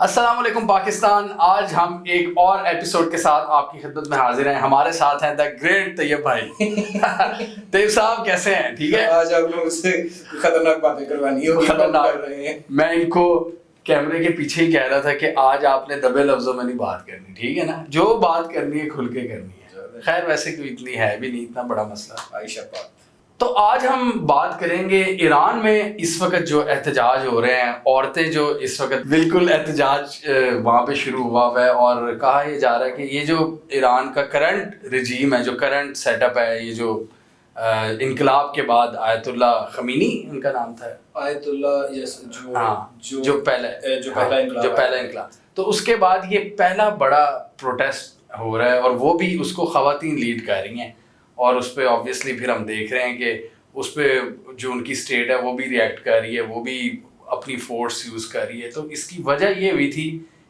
السلام علیکم پاکستان. آج ہم ایک اور ایپیسوڈ کے ساتھ آپ کی خدمت میں حاضر ہیں. ہمارے ساتھ ہیں دا گریٹ طیب بھائی. طیب صاحب کیسے ہیں؟ ٹھیک ہے. آج آپ لوگ سے خطرناک باتیں کروانی ہے. خطرناک رہے ہیں. میں ان کو کیمرے کے پیچھے ہی کہہ رہا تھا کہ آج آپ نے دبے لفظوں میں نہیں بات کرنی, ٹھیک ہے نا, جو بات کرنی ہے کھل کے کرنی ہے. خیر ویسے کوئی اتنی ہے بھی نہیں, اتنا بڑا مسئلہ. عائشہ پاک. تو آج ہم بات کریں گے ایران میں اس وقت جو احتجاج ہو رہے ہیں, عورتیں جو اس وقت بالکل احتجاج وہاں پہ شروع ہوا ہے, اور کہا یہ جا رہا ہے کہ یہ جو ایران کا کرنٹ رجیم ہے, جو کرنٹ سیٹ اپ ہے, یہ جو انقلاب کے بعد آیت اللہ خمینی ان کا نام تھا, آیت اللہ جو پہلا انقلاب, تو اس کے بعد یہ پہلا بڑا پروٹیسٹ ہو رہا ہے, اور وہ بھی اس کو خواتین لیڈ کر رہی ہیں. اور اس پہ آبویسلی پھر ہم دیکھ رہے ہیں کہ اس پہ جو ان کی اسٹیٹ ہے وہ بھی ریئیکٹ کر رہی ہے, وہ بھی اپنی فورس یوز کر رہی ہے. تو اس کی وجہ یہ ہوئی تھی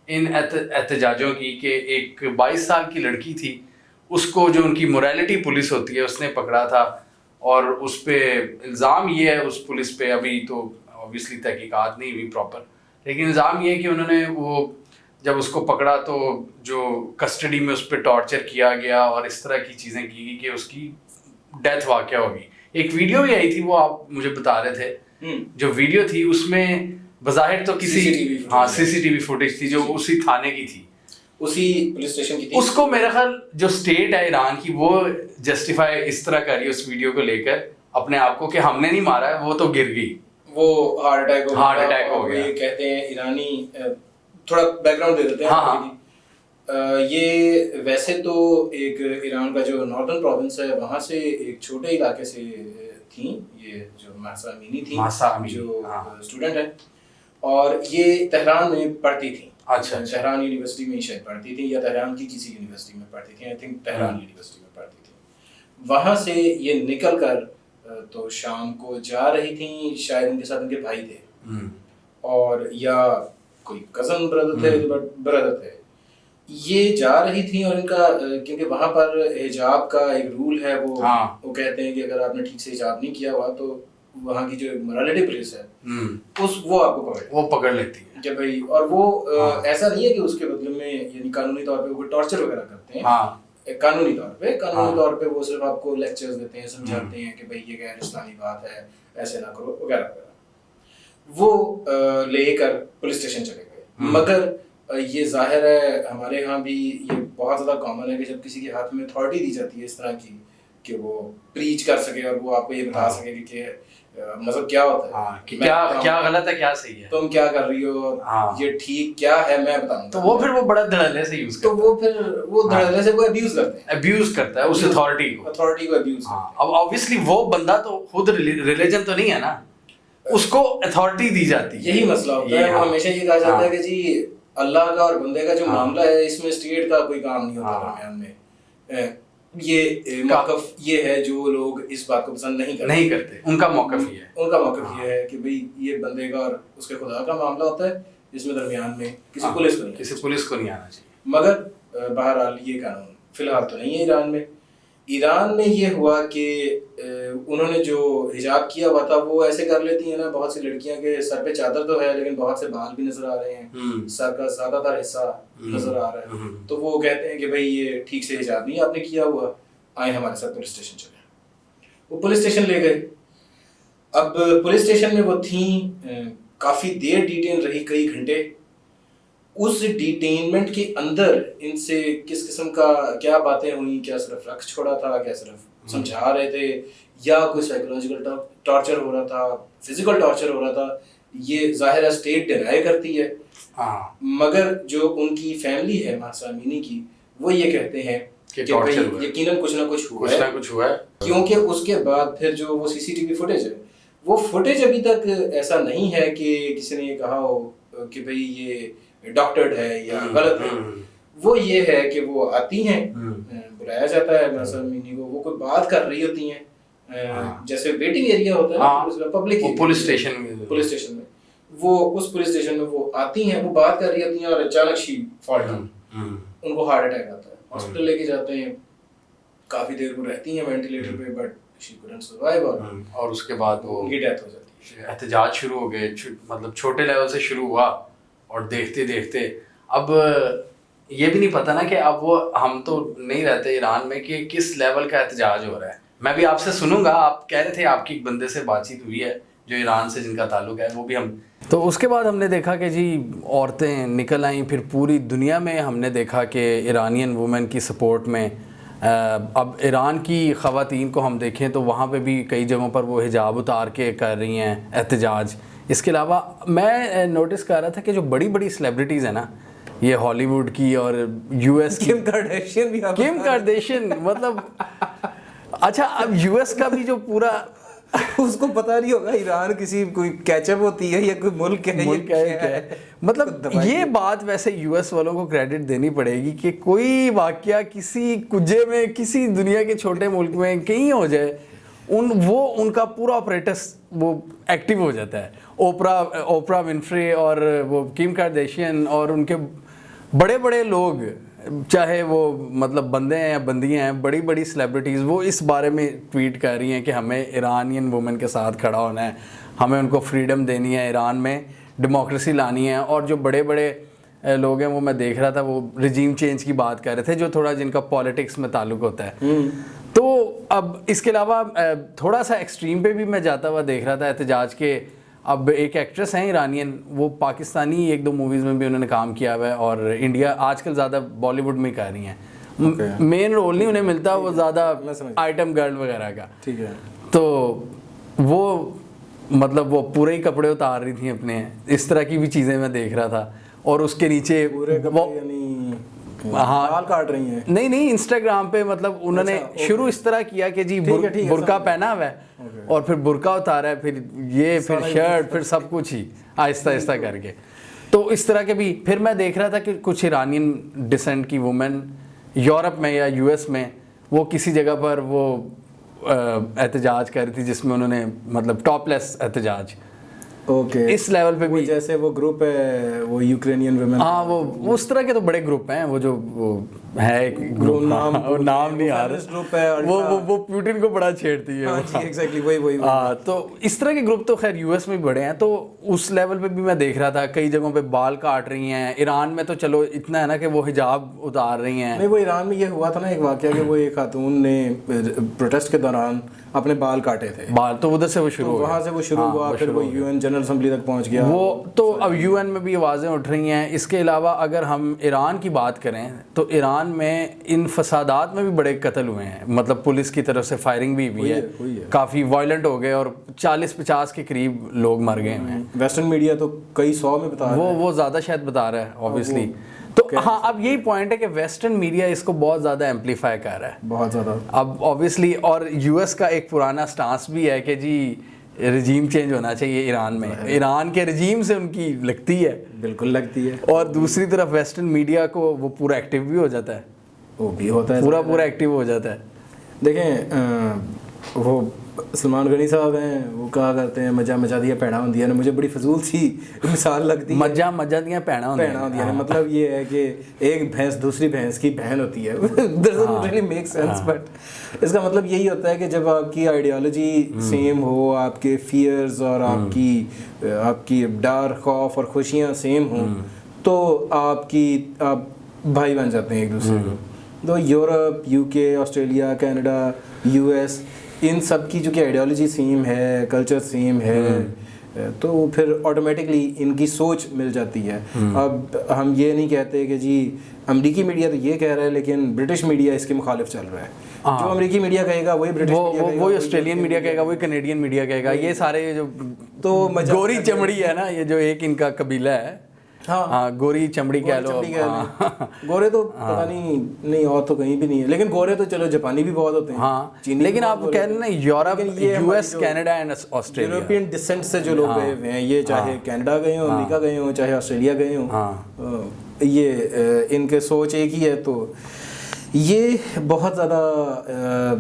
ان احتجاجوں کی کہ ایک 22 سال کی لڑکی تھی, اس کو جو ان کی موریلٹی پولیس ہوتی ہے اس نے پکڑا تھا, اور اس پہ الزام یہ ہے اس پولیس پہ, ابھی تو آبویسلی تحقیقات نہیں ہوئی پراپر, لیکن الزام یہ ہے کہ انہوں نے وہ جب اس کو پکڑا تو جو کسٹڈی میں اس پہ ٹارچر کیا گیا اور اس طرح کی چیزیں کی گئی کہ اس کی ڈیتھ واقع ہوگی. ایک ویڈیو بھی آئی تھی, وہ آپ مجھے بتا رہے تھے, جو ویڈیو تھی اس میں بظاہر تو کسی سی سی ٹی وی فوٹیج تھی جو اسی تھانے کی تھی, اسی پولیس اسٹیشن کی تھی. اس کو میرا خیال جو اسٹیٹ ہے ایران کی وہ جسٹیفائی اس طرح کر رہی ہے اس ویڈیو کو لے کر اپنے آپ کو کہ ہم نے نہیں مارا ہے, وہ تو گر گئی, وہ ہارٹ اٹیک ہو گیا. یہ کہتے ہیں ایرانی, تھوڑا بیک گراؤنڈ دے دیتے ہیں. ہاں یہ ویسے تو ایک ایران کا جو ناردرن پروونس ہے وہاں سے ایک چھوٹے علاقے سے تھیں, یہ جو مہسا امینی تھی جو اسٹوڈنٹ ہیں, اور یہ تہران میں پڑھتی تھیں. اچھا, تہران یونیورسٹی میں شاید پڑھتی تھیں, یا تہران کی کسی یونیورسٹی میں پڑھتی تھیں, آئی تھنک تہران یونیورسٹی میں پڑھتی تھیں. وہاں سے یہ نکل کر تو شام کو جا رہی تھیں, شاید ان کے ساتھ ان کے بھائی تھے اور یا کوئی کزن بردر تھے. یہ جا رہی تھیں اور ان کا کیونکہ وہاں پر حجاب کا ایک رول ہے, وہ کہتے ہیں کہ اگر آپ نے ٹھیک سے حجاب نہیں کیا ہوا تو وہاں کی جو موریلٹی پولیس ہے وہ آپ کو پکڑ لیتی ہے کہ بھائی, اور وہ ایسا نہیں ہے کہ اس کے بدلے میں یعنی قانونی طور پہ وہ ٹارچر وغیرہ کرتے ہیں. قانونی طور پہ وہ صرف آپ کو لیکچرز دیتے ہیں, سمجھاتے ہیں کہ بھائی یہ غیر اسلامی بات ہے, ایسے نہ کرو وغیرہ وغیرہ. وہ لے کر پولیس اسٹیشن چلے گئے. مگر یہ ظاہر ہے ہمارے ہاں بھی یہ بہت زیادہ کامن ہے کہ جب کسی کے ہاتھ میں اتھارٹی دی جاتی ہے اس طرح کی کہ وہ پریچ کر سکے اور وہ آپ کو یہ بتا سکے کہ مطلب کیا ہوتا ہے, کیا غلط ہے کیا صحیح ہے, تم کیا کر رہی ہو, یہ ٹھیک کیا ہے میں بتاؤں, تو وہ پھر وہ بڑا دھڑلے سے یوز کرتا ہے. تو وہ پھر وہ دھڑلے سے وہ ابیوز کرتے ہیں اس اتھارٹی کو ابیوز. اب آبویسلی وہ بندہ تو خود ریلیجن تو نہیں ہے نا, اس کو اتھارٹی دی جاتی ہے. یہی مسئلہ ہوتا ہے. وہ ہمیشہ یہ کہا جاتا ہے کہ جی اللہ کا اور بندے کا جو معاملہ ہے اس میں اسٹیٹ کا کوئی کام نہیں ہوتا درمیان میں. یہ موقف یہ ہے جو لوگ اس بات کو پسند نہیں کرتے. ان کا موقف یہ ہے کہ بھئی یہ بندے کا اور اس کے خدا کا معاملہ ہوتا ہے, جس میں درمیان میں کسی پولیس کو نہیں آنا چاہیے. مگر بہرحال یہ قانون فی الحال تو نہیں ہے ایران میں. ایران میں یہ ہوا کہ انہوں نے جو حجاب کیا ہوا تھا وہ ایسے کر لیتی ہیں نا بہت سی لڑکیاں کے سر پہ چادر تو ہے لیکن بہت سے بال بھی نظر آ رہے ہیں, سر کا زیادہ تر حصہ نظر آ رہا ہے. تو وہ کہتے ہیں کہ بھئی یہ ٹھیک سے حجاب نہیں آپ نے کیا ہوا, آئے ہمارے ساتھ پولیس اسٹیشن چلے. وہ پولیس اسٹیشن لے گئے. اب پولیس اسٹیشن میں وہ تھیں, کافی دیر ڈیٹین رہی, کئی گھنٹے. اس ڈیٹینمنٹ کے اندر ان سے کس قسم کا کیا باتیں ہوئیں, کیا صرف رقص چھوڑا تھا, کیا صرف سمجھا رہے تھے, یا کوئی سائیکولوجیکل ٹارچر ہو رہا تھا, فزیکل ٹارچر ہو رہا تھا, یہ ظاہر اسٹیٹ ڈینائی کرتی ہے. مگر جو ان کی فیملی ہے مہسا امینی کی, وہ یہ کہتے ہیں کہ یقیناً کچھ نہ کچھ ہوا ہے, کیونکہ اس کے بعد پھر جو وہ سی سی ٹی وی فوٹیج ہے وہ فوٹیج ابھی تک ایسا نہیں ہے کہ کسی نے یہ کہا ہو کہ بھئی یہ ڈاکٹرڈ ہے یا غلط ہے. وہ یہ ہے کہ وہ آتی ہیں, بلایا جاتا ہے مہسا امینی کو, وہ کوئی بات کر رہی ہوتی ہیں, جیسے ویٹنگ ایریا ہوتا ہے پبلک پولیس اسٹیشن میں, وہ اس پولیس اسٹیشن میں وہ آتی ہیں, وہ بات کر رہی ہوتی ہیں, اور اچانک شی فال ڈاؤن, ان کو ہارٹ اٹیک آتا ہے. ہاسپٹل لے کے جاتے ہیں, کافی دیر وہ رہتی ہیں وینٹیلیٹر پہ, بٹ شی کوڈنٹ سروائیو, اور اس کے بعد ان کی ڈیتھ ہو جاتی ہے. احتجاج شروع ہو گئے, مطلب چھوٹے لیول سے شروع ہوا اور دیکھتے دیکھتے اب یہ بھی نہیں پتہ نا کہ اب وہ ہم تو نہیں رہتے ایران میں کہ کس لیول کا احتجاج ہو رہا ہے. میں بھی آپ سے سنوں گا. آپ کہہ رہے تھے آپ کی ایک بندے سے بات چیت ہوئی ہے جو ایران سے جن کا تعلق ہے, وہ بھی ہم. تو اس کے بعد ہم نے دیکھا کہ جی عورتیں نکل آئیں, پھر پوری دنیا میں ہم نے دیکھا کہ ایرانین وومن کی سپورٹ میں اب ایران کی خواتین کو ہم دیکھیں تو وہاں پہ بھی کئی جگہوں پر وہ حجاب اتار کے کر رہی ہیں احتجاج. اس کے علاوہ میں نوٹس کر رہا تھا کہ جو بڑی بڑی سیلیبریٹیز ہیں نا, یہ ہالی ووڈ کی اور یو ایس کی, کیم کارڈیشین مطلب اچھا اب یو ایس کا بھی جو پورا اس کو پتہ نہیں ہوگا ایران کسی کوئی کیچ اپ ہوتی ہے یا کوئی ملک ہے. مطلب یہ بات ویسے یو ایس والوں کو کریڈٹ دینی پڑے گی کہ کوئی واقعہ کسی کجے میں کسی دنیا کے چھوٹے ملک میں کہیں ہو جائے, ان کا پورا آپریٹس وہ ایکٹیو ہو جاتا ہے. اوپرا ونفری اور وہ کیم کارڈیشین اور ان کے بڑے بڑے لوگ, چاہے وہ مطلب بندے ہیں یا بندیاں ہیں, بڑی بڑی سیلیبریٹیز, وہ اس بارے میں ٹویٹ کر رہی ہیں کہ ہمیں ایرانین وومن کے ساتھ کھڑا ہونا ہے, ہمیں ان کو فریڈم دینی ہے, ایران میں ڈیموکریسی لانی ہے. اور جو بڑے بڑے لوگ ہیں وہ میں دیکھ رہا تھا وہ رجیم چینج کی بات کر رہے تھے, جو تھوڑا جن کا پالیٹکس میں تعلق ہوتا ہے. تو اب اس کے علاوہ تھوڑا سا ایکسٹریم پہ بھی میں جاتا ہوا دیکھ رہا تھا احتجاج کے. اب ایک ایکٹریس ہیں ایرانین, وہ پاکستانی ایک دو موویز میں بھی انہوں نے کام کیا ہوا ہے, اور انڈیا آج کل زیادہ بالی ووڈ میں کر رہی ہیں. مین رول نہیں انہیں ملتا, وہ زیادہ آئٹم گرل وغیرہ کا. ٹھیک ہے, تو وہ مطلب وہ پورے ہی کپڑے اتار رہی تھیں اپنے, اس طرح کی بھی چیزیں میں دیکھ رہا تھا. اور اس کے نیچے بال کاٹ رہی ہیں, نہیں انسٹاگرام پہ مطلب انہوں نے شروع اس طرح کیا کہ جی برقع پہنا ہوا ہے اور پھر برقع اتارا ہے, پھر یہ پھر شرٹ, پھر سب کچھ ہی آہستہ آہستہ کر کے. تو اس طرح کے بھی پھر میں دیکھ رہا تھا کہ کچھ ایرانین ڈسینٹ کی وومن یورپ میں یا یو ایس میں وہ کسی جگہ پر وہ احتجاج کر رہی تھی جس میں انہوں نے مطلب ٹاپ لیس احتجاج. اوکے, اس لیول پہ بھی جیسے وہ گروپ ہے وہ یوکرینین ویمن, ہاں وہ اس طرح کے تو بڑے گروپ ہیں, وہ جو وہ ہے ایک گروپ, نام نہیں آ رہا, وہ پیوٹن کو بڑا چھیڑتی ہے. ایگزیکٹلی وہی. ہاں, تو اس طرح کے گروپ تو خیر یو ایس میں بڑے ہیں. تو اس لیول پہ بھی میں دیکھ رہا تھا کئی جگہوں پہ بال کاٹ رہی ہیں. ایران میں تو چلو اتنا ہے نا کہ وہ حجاب اتار رہی ہیں. نہیں, وہ ایران میں یہ ہوا تھا نا ایک واقعہ کہ وہ ایک خاتون نے پروٹیسٹ کے دوران اپنے بال کاٹے تھے, بال تو ادھر سے وہ شروع وہاں سے وہ شروع ہوا, پھر وہ یو این جنرل اسمبلی تک پہنچ گیا. وہ تو اب یو این میں بھی آوازیں اٹھ رہی ہیں. اس کے علاوہ اگر ہم ایران کی بات کریں تو ایران میں ان فسادات میں بھی بڑے قتل ہوئے ہیں, مطلب پولیس کی طرف سے فائرنگ بھی ہوئی ہے, کافی وائلنٹ ہو گئے اور 40-50 کے قریب لوگ مر گئے ہیں. ویسٹرن میڈیا تو کئی 100 میں بتا رہا ہے, وہ زیادہ شاید بتا رہا ہے اوبیسلی. تو ہاں اب یہی پوائنٹ ہے کہ ویسٹرن میڈیا اس کو بہت زیادہ ایمپلیفائی کر رہا ہے, بہت زیادہ. اب اوبیسلی اور یو ایس کا ایک پرانا سٹانس بھی ہے کہ جی رجیم چینج ہونا چاہیے ایران میں, ایران کے رجیم سے ان کی لگتی ہے, بالکل لگتی ہے. اور دوسری طرف ویسٹرن میڈیا کو وہ پورا ایکٹیو بھی ہو جاتا ہے, وہ بھی ہوتا ہے, پورا ایکٹیو ہو جاتا ہے. دیکھیں وہ سلمان غنی صاحب ہیں, وہ کہا کرتے ہیں مجا دیا پیڑا ہوں دیا. مجھے بڑی فضول سی مثال لگتی ہے, مجا دیا پیڑا ہوں دیا. مطلب یہ ہے کہ ایک بھینس دوسری بھینس کی بہن ہوتی ہے. doesn't really make sense, but اس کا مطلب یہی ہوتا ہے کہ جب آپ کی آئیڈیالوجی سیم ہو, آپ کے فیئرز اور آپ کی ڈر, خوف اور خوشیاں سیم ہوں, تو آپ بھائی بن جاتے ہیں ایک دوسرے کو. تو یورپ, یو کے, آسٹریلیا, کینیڈا, یو ایس, ان سب کی جو کہ آئیڈیالوجی سیم ہے, کلچر سیم ہے, تو پھر آٹومیٹکلی ان کی سوچ مل جاتی ہے. اب ہم یہ نہیں کہتے کہ جی امریکی میڈیا تو یہ کہہ رہا ہے لیکن برٹش میڈیا اس کے مخالف چل رہا ہے. جو امریکی میڈیا کہے گا وہی برٹش میڈیا کہے گا, وہی آسٹریلین میڈیا کہے گا, وہی کینیڈین میڈیا کہے گا. یہ سارے جو تو گوری چمڑی ہے نا, یہ جو ایک ان کا قبیلہ ہے, ہاں گوری چمڑی کہہ لو. گورے تو پتہ نہیں اور تو کہیں بھی نہیں ہے, لیکن گورے تو چلو جاپانی بھی بہت ہوتے ہیں. ہاں, لیکن آپ کہہ رہے ہیں نا Europe, U S, Canada and Australia, European descent سے جو لوگ گئے ہوئے ہیں, یہ چاہے کینیڈا گئے ہوں, امریکہ گئے ہوں, چاہے آسٹریلیا گئے ہوں, یہ ان کے سوچ ایک ہی ہے. تو یہ بہت زیادہ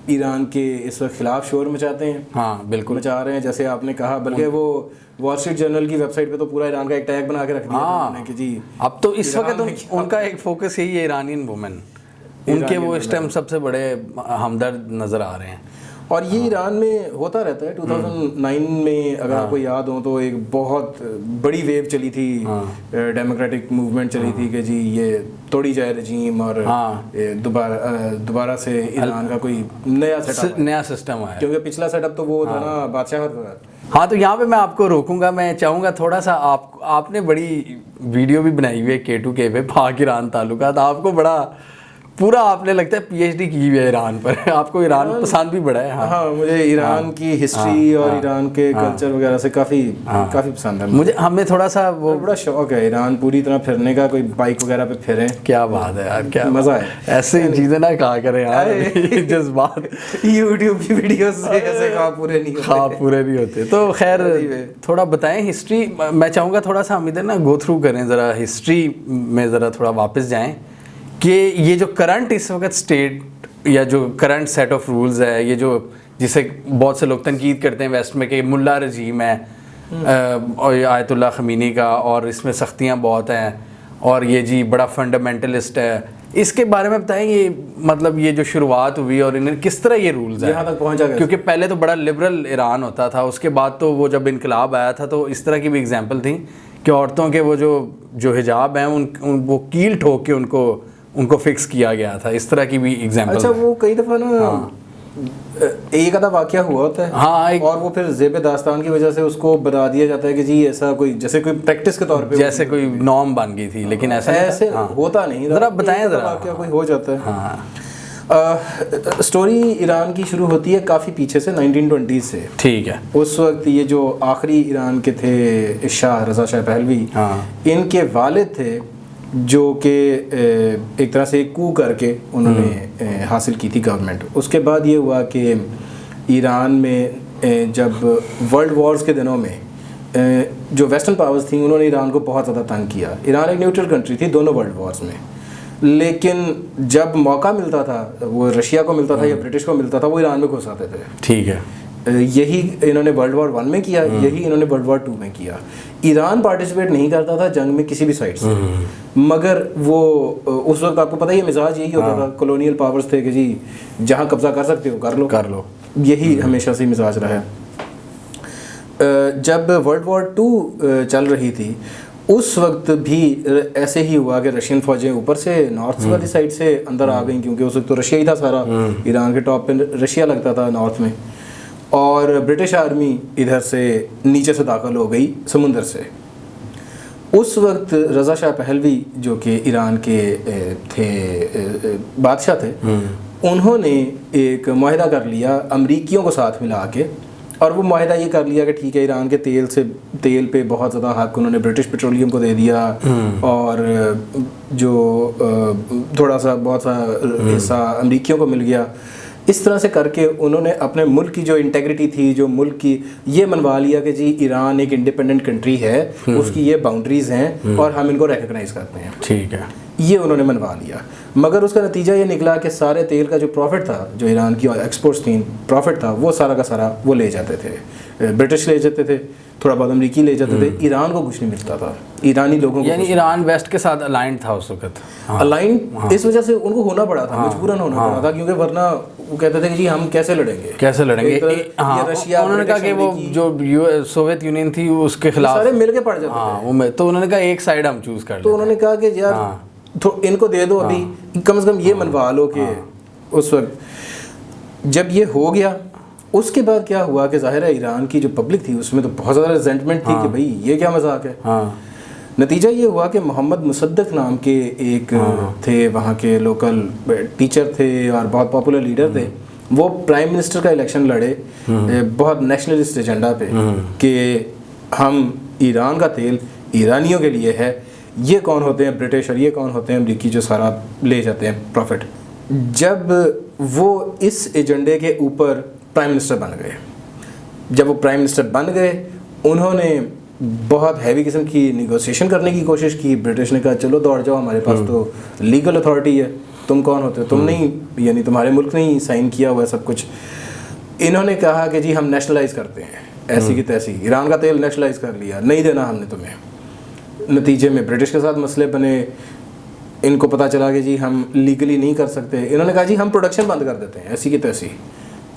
ایران کے اس وقت خلاف شور مچاتے ہیں. ہاں بالکل مچا رہے ہیں, جیسے آپ نے کہا. بلکہ وہ وال اسٹریٹ جرنل کی ویب سائٹ پہ تو پورا ایران کا ایک ٹیگ بنا کے رکھ دیا انہوں نے کہ جی اب تو اس وقت ان کا ایک فوکس یہی ہے ایرانین وومن, ان کے وہ اس ٹائم سب سے بڑے ہمدرد نظر آ رہے ہیں. اور یہ ایران میں ہوتا رہتا ہے. 2009 میں اگر آپ کو یاد ہو تو ایک بہت بڑی ویو چلی تھی, ڈیموکریٹک موومنٹ چلی تھی کہ جی یہ توڑی جائے رجیم اور دوبارہ سے ایران کا کوئی نیا سسٹم آیا, کیونکہ پچھلا سیٹ اپ تو وہ تھا نا بادشاہت کا. ہاں تو یہاں پہ میں آپ کو روکوں گا, میں چاہوں گا تھوڑا سا آپ نے بڑی ویڈیو بھی بنائی ہوئی ہے K2K پہ پاک ایران تعلقات, آپ کو بڑا پورا آپ نے لگتا ہے PhD کی ہوئی ہے ایران پر, آپ کو ایران پسند بھی بڑا ہے. ہاں مجھے ایران کی ہسٹری اور ایران کے کلچر وغیرہ سے کافی پسند ہے. مجھے ہمیں تھوڑا سا وہ بڑا شوق ہے ایران پوری طرح پھرنے کا, کوئی بائک وغیرہ پہ پھریں. کیا بات ہے یار, کیا مزہ ہے. ایسے چیزیں نہ کہا کریں یار, جذبات یوٹیوب کی ویڈیوز سے ایسے خواب پورے نہیں ہوتے. تو خیر تھوڑا بتائیں ہسٹری, میں چاہوں گا تھوڑا سا ہم ادھر نا گو تھرو کریں, ذرا ہسٹری میں ذرا تھوڑا واپس جائیں کہ یہ جو کرنٹ اس وقت اسٹیٹ یا جو کرنٹ سیٹ آف رولز ہے, یہ جو جسے بہت سے لوگ تنقید کرتے ہیں ویسٹ میں کہ ملا رجیم ہے آیت اللہ خمینی کا, اور اس میں سختیاں بہت ہیں, اور یہ جی بڑا فنڈامنٹلسٹ ہے, اس کے بارے میں بتائیں یہ مطلب یہ جو شروعات ہوئی اور انہیں کس طرح یہ رولز ہیں یہاں تک پہنچا گیا, کیونکہ پہلے تو بڑا لبرل ایران ہوتا تھا, اس کے بعد تو وہ جب انقلاب آیا تھا تو اس طرح کی بھی اگزامپل تھیں کہ عورتوں کے وہ جو حجاب ہیں وہ کیل ٹھوک کے ان کو فکس کیا گیا تھا, اس طرح کی بھی ایگزامپل. اچھا وہ کئی دفعہ نا ایک آدھا واقعہ ہوا ہوتا ہے, ہاں, اور وہ پھر زیب داستان کی وجہ سے اس کو بتا دیا جاتا ہے کہ جی ایسا کوئی جیسے کوئی پریکٹس کے طور پہ جیسے کوئی نارم بن گئی تھی, لیکن ایسے ہوتا نہیں. ذرا بتائیں ذرا, واقعہ کوئی ہو جاتا ہے. اسٹوری ایران کی شروع ہوتی ہے کافی پیچھے سے 1920 سے. ٹھیک ہے. اس وقت یہ جو آخری ایران کے تھے شاہ رضا شاہ پہلوی, ان کے والد تھے جو کہ ایک طرح سے کو کر کے انہوں نے حاصل کی تھی گورنمنٹ. اس کے بعد یہ ہوا کہ ایران میں جب ورلڈ وارز کے دنوں میں جو ویسٹرن پاورز تھیں انہوں نے ایران کو بہت زیادہ تنگ کیا. ایران ایک نیوٹرل کنٹری تھی دونوں ورلڈ وارز میں, لیکن جب موقع ملتا تھا وہ رشیا کو ملتا تھا یا برٹش کو ملتا تھا وہ ایران میں گھس آتے تھے. ٹھیک ہے. یہی انہوں نے ورلڈ وار 1 میں کیا, یہی انہوں نے ورلڈ وار 2 میں کیا. ایران پارٹیسپیٹ نہیں کرتا تھا جنگ میں کسی بھی سائڈ سے, مگر وہ اس وقت آپ کو پتہ ہی مزاج یہی ہوتا تھا, کولونیل پاورز تھے کہ جی جہاں قبضہ کر سکتے ہو کر لو. یہی ہمیشہ سے مزاج رہا ہے. جب ورلڈ وار 2 چل رہی تھی اس وقت بھی ایسے ہی ہوا کہ رشین فوجیں اوپر سے نارتھ والی سائڈ سے اندر آ گئیں, کیونکہ اس وقت تو رشیا ہی تھا سارا, ایران کے ٹاپ پہ رشیا لگتا تھا نارتھ میں, اور برٹش آرمی ادھر سے نیچے سے داخل ہو گئی سمندر سے. اس وقت رضا شاہ پہلوی جو کہ ایران کے تھے بادشاہ تھے, انہوں نے ایک معاہدہ کر لیا امریکیوں کو ساتھ ملا کے, اور وہ معاہدہ یہ کر لیا کہ ٹھیک ہے ایران کے تیل پہ بہت زیادہ حق انہوں نے برٹش پیٹرولیم کو دے دیا, اور جو تھوڑا سا بہت سا حصہ امریکیوں کو مل گیا. اس طرح سے کر کے انہوں نے اپنے ملک کی جو انٹیگریٹی تھی, جو ملک کی, یہ منوا لیا کہ جی ایران ایک انڈیپینڈنٹ کنٹری ہے, اس کی یہ باؤنڈریز ہیں اور ہم ان کو ریکگنائز کرتے ہیں. ٹھیک ہے. یہ انہوں نے منوا لیا, مگر اس کا نتیجہ یہ نکلا کہ سارے تیل کا جو پروفٹ تھا, جو ایران کی ایکسپورٹس تھیں پروفٹ تھا, وہ سارا کا سارا وہ لے جاتے تھے, برٹش لے جاتے تھے, تھوڑا بہت امریکی لے جاتے تھے. ایران کو کچھ نہیں ملتا تھا, ایرانی لوگوں کو, یعنی ایران ویسٹ کے ساتھ الائنڈ تھا اس وقت. الائنڈ اس وجہ سے ان کو ہونا پڑا تھا, مجبوراً ہونا پڑا تھا, کیونکہ ورنہ وہ کہتے تھے کہ جی ہم کیسے لڑیں گے. انہوں نے کہا کہ وہ جو سوویت یونین تھی اس کے خلاف سارے مل کے پڑ جاتے تھے, تو انہوں نے کہا ایک سائڈ ہم چوز کر لیں. تو انہوں نے کہا کہ یار ان کو دے دو ابھی, کم از کم یہ منوا لو کہ اس وقت. جب یہ ہو گیا اس کے بعد کیا ہوا کہ ظاہر ہے ایران کی جو پبلک تھی اس میں تو بہت زیادہ ریزنٹمنٹ تھی کہ بھائی یہ کیا مذاق ہے. نتیجہ یہ ہوا کہ محمد مصدق نام کے ایک تھے وہاں کے لوکل ٹیچر تھے اور بہت پاپولر لیڈر تھے, وہ پرائم منسٹر کا الیکشن لڑے بہت نیشنلسٹ ایجنڈا پہ کہ ہم ایران کا تیل ایرانیوں کے لیے ہے, یہ کون ہوتے ہیں برٹش اور یہ کون ہوتے ہیں امریکی جو سارا لے جاتے ہیں پروفٹ. جب وہ اس ایجنڈے کے اوپر پرائم منسٹر بن گئے, جب وہ پرائم منسٹر بن گئے انہوں نے بہت ہیوی قسم کی نیگوسیشن کرنے کی کوشش کی. برٹش نے کہا چلو دوڑ جاؤ, ہمارے پاس تو لیگل اتھارٹی ہے, تم کون ہوتے ہو, تم نہیں, یعنی تمہارے ملک نے ہی سائن کیا ہوا ہے سب کچھ. انہوں نے کہا کہ جی ہم نیشنلائز کرتے ہیں, ایسی کی تیسی ایران کا تیل نیشنلائز کر لیا, نہیں دینا ہم نے تمہیں. نتیجے میں برٹش کے ساتھ مسئلے بنے, ان کو پتہ چلا کہ جی ہم لیگلی نہیں کر سکتے. انہوں نے کہا جی ہم پروڈکشن بند کر دیتے ہیں ایسی کی تیسی,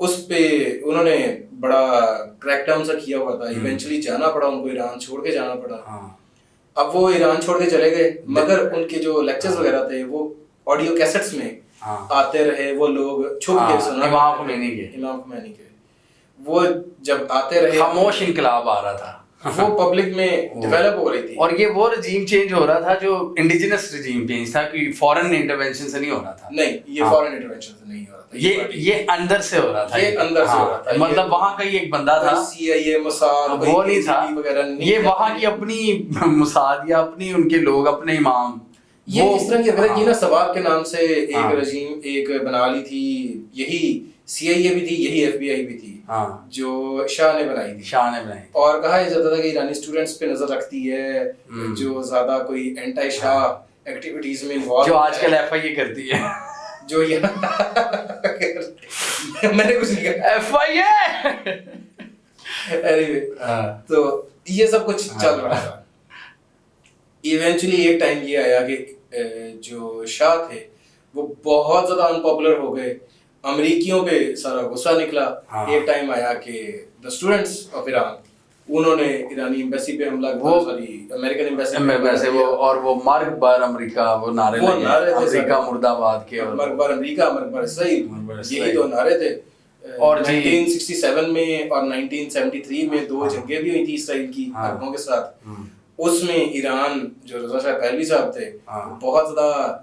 اس پہ انہوں نے بڑا کریک ڈاؤن سا کیا ہوا تھا. ایونچولی جانا پڑا ان کو, ایران چھوڑ کے جانا پڑا. اب وہ ایران چھوڑ کے چلے گئے, مگر ان کے جو لیکچرز وغیرہ تھے وہ آڈیو کیسٹس میں آتے رہے. وہ لوگ چھپ کے سنا, امام خمینی کے وہ جب آتے رہے, خاموش انقلاب آ رہا تھا, وہ پبلک میں ڈیولپ ہو رہی تھی. اور یہ وہ رجیم چینج ہو رہا تھا جو انڈیجنس رجیم چینج تھا, کہ فورن انٹرونشن سے نہیں ہو رہا تھا. نہیں, یہ فورن انٹرونشن سے نہیں ہو رہا تھا, یہ اندر سے ہو رہا تھا. یہ اندر سے ہو رہا تھا. مطلب وہاں کا ہی ایک بندہ تھا, CIA موساد وہ نہیں تھا, یہ وہاں کی اپنی موساد یا اپنی ان کے لوگ, اپنے امام, یہ اس طرح کی اگر یہ نا سواب کے نام سے ایک رجیم ایک بنا لی تھی. یہی CIA بھی تھی, یہی FBI بھی تھی, جو شاہ نے بنائی تھی. اور کہا یہ جاتا تھا کہ ایرانی اسٹوڈنٹس پہ نظر رکھتی ہے, جو زیادہ کوئی اینٹائی شاہ ایکٹیویٹیز میں انوالو, جو آج کل FIA کرتی ہے, جو میں نے کچھ نہیں کہا, FIA. تو یہ سب کچھ چل رہا تھا. ایونچولی ایک ٹائم یہ آیا کہ جو شاہ تھے وہ بہت زیادہ انپاپولر ہو گئے, امریکیوں پہ سارا غصہ نکلا. ایک ٹائم آیا کہ دا اسٹوڈنٹس آف ایران, انہوں نے ایرانی ایمبیسی پہ حملہ کیا, سوری امریکن ایمبیسی پہ, اور وہ مرگ بر امریکہ, وہ نعرے امریکہ مرد آباد کے, مرگ بر امریکہ, مرگ بر اسرائیل, یہی تو نعرے تھے. اور 1967 میں اور 1973 میں 2 جنگیں بھی ہوئی تھی اسرائیل کی عربوں کے ساتھ. اس میں ایران جو رضا شاہ پہلوی صاحب تھے بہت زیادہ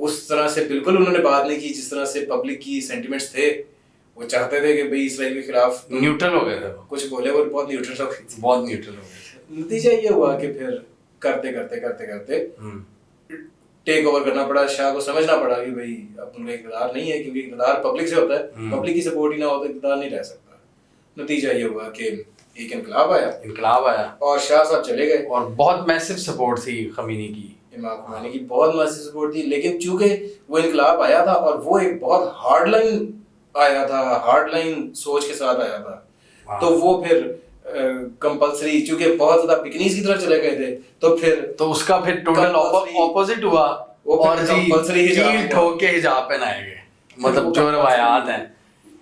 اس طرح سے بالکل انہوں نے بات نہیں کی جس طرح سے پبلک کی سینٹیمنٹس تھے. وہ چاہتے تھے کہ بھئی اسرائیل کے خلاف نیوٹرل ہو گئے تھے, کچھ بولے, وہ بہت نیوٹرل ہو گئے تھے, بہت نیوٹرل ہو گئے. نتیجہ یہ ہوا کہ پھر کرتے کرتے ٹیک اوور کرنا پڑا. شاہ کو سمجھنا پڑا کہ بھئی اب ان کا اقتدار نہیں ہے, کیونکہ اقتدار پبلک سے ہوتا ہے, پبلک کی سپورٹ ہی نہ ہو تو اقتدار نہیں رہ سکتا. نتیجہ یہ ہوا کہ ایک انقلاب آیا اور شاہ صاحب چلے گئے. اور بہت میسو سپورٹ تھی خمینی کی, امام خمینی کی بہت میسو سپورٹ تھی. لیکن چونکہ وہ انقلاب آیا تھا اور وہ ایک بہت ہارڈ لائن آیا تھا, ہارڈ لائن سوچ کے ساتھ آیا تھا, تو وہ پھر کمپلسری, چونکہ بہت زیادہ پکنیز کی طرف چلے گئے تھے, تو پھر تو اس کا پھر ٹوٹل اپوزٹ ہوا, اور کمپلسری ٹھوک کے حجاب پہنائے گئے. مطلب جو روایات ہیں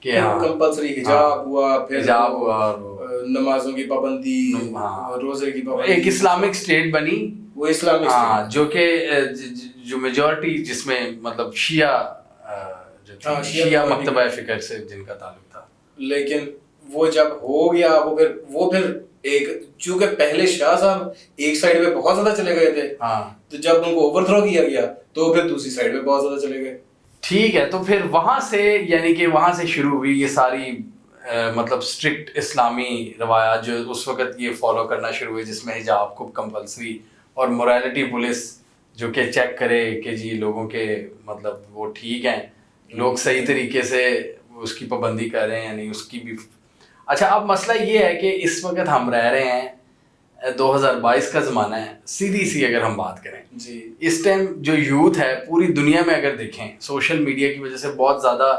کہ کمپلسری حجاب ہوا, پھر حجاب ہوا, نمازوں کی پابندی, روزے کی پابندی, ایک اسلامک اسٹیٹ بنی. وہ اسلامک اسٹیٹ جو کہ جو میجورٹی جس میں مطلب شیعہ مکتبہ فکر سے جن کا تعلق تھا. لیکن وہ جب ہو گیا وہ پھر ایک, چونکہ پہلے شاہ صاحب ایک سائڈ پہ بہت زیادہ چلے گئے تھے, تو جب ان کو اوور تھرو کیا گیا تو پھر دوسری سائڈ پہ بہت زیادہ چلے گئے. ٹھیک ہے, تو پھر وہاں سے یعنی کہ وہاں سے شروع ہوئی یہ ساری مطلب اسٹرکٹ اسلامی روایات جو اس وقت یہ فالو کرنا شروع ہوئی, جس میں حجاب کو کمپلسری اور مورالٹی پولیس جو کہ چیک کرے کہ جی لوگوں کے مطلب وہ ٹھیک ہیں, لوگ صحیح طریقے سے اس کی پابندی کر رہے ہیں, یعنی اس کی بھی. اچھا, اب مسئلہ یہ ہے کہ اس وقت ہم رہ رہے ہیں 2022 کا زمانہ ہے, سیدھی سی اگر ہم بات کریں جی, اس ٹائم جو یوتھ ہے پوری دنیا میں اگر دیکھیں, سوشل میڈیا کی وجہ سے بہت زیادہ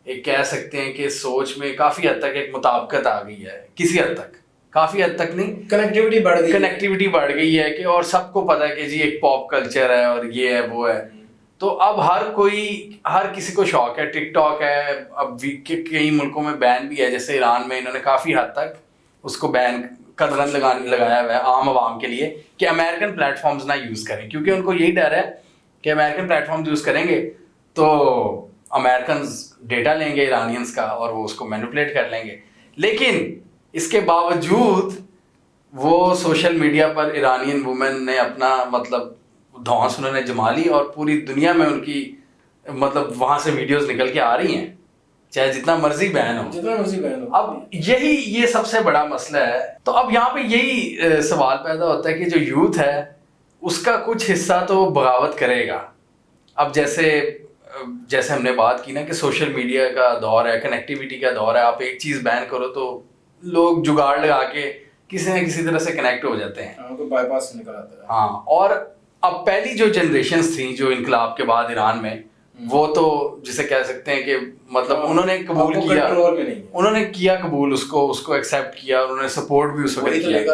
ایک کہہ سکتے ہیں کہ سوچ میں کافی حد تک ایک مطابقت آ گئی ہے, کسی حد تک, کافی حد تک نہیں, کنیکٹیوٹی بڑھ گئی ہے کہ, اور سب کو پتا ہے کہ جی ایک پاپ کلچر ہے اور یہ ہے وہ ہے. تو اب ہر کسی کو شوق ہے, ٹک ٹاک ہے, اب کئی ملکوں میں بین بھی ہے, جیسے ایران میں انہوں نے کافی حد تک اس کو بین قدغن لگایا ہوا ہے عام عوام کے لیے کہ امریکن پلیٹ فارمز نہ یوز کریں, کیونکہ ان کو یہی ڈر ہے کہ امریکن پلیٹ فارمز یوز کریں گے تو امریکنز ڈیٹا لیں گے ایرانینز کا اور وہ اس کو مینیپولیٹ کر لیں گے. لیکن اس کے باوجود وہ سوشل میڈیا پر ایرانین وومن نے اپنا مطلب دھونس انہوں نے جما لی, اور پوری دنیا میں ان کی مطلب وہاں سے ویڈیوز نکل کے آ رہی ہیں, چاہے جتنا مرضی بین ہو. اب یہ سب سے بڑا مسئلہ ہے. تو اب یہاں پہ یہی سوال پیدا ہوتا ہے کہ جو یوتھ ہے اس کا کچھ حصہ تو بغاوت کرے گا. اب جیسے ہم نے بات کی نا کہ سوشل میڈیا کا دور ہے, کنیکٹیوٹی کا دور ہے, آپ ایک چیز بین کرو تو لوگ جگاڑ لگا کے کسی نہ کسی طرح سے کنیکٹ ہو جاتے ہیں, بائی پاس نکل آتا ہے. ہاں, اور اب پہلی جو جنریشنز تھیں جو انقلاب کے بعد ایران میں, وہ تو جسے کہہ سکتے ہیں کہ مطلب انہوں نے قبول کیا, انہوں نے کیا قبول, اس کو ایکسیپٹ کیا, انہوں نے سپورٹ بھی اس وقت کیا.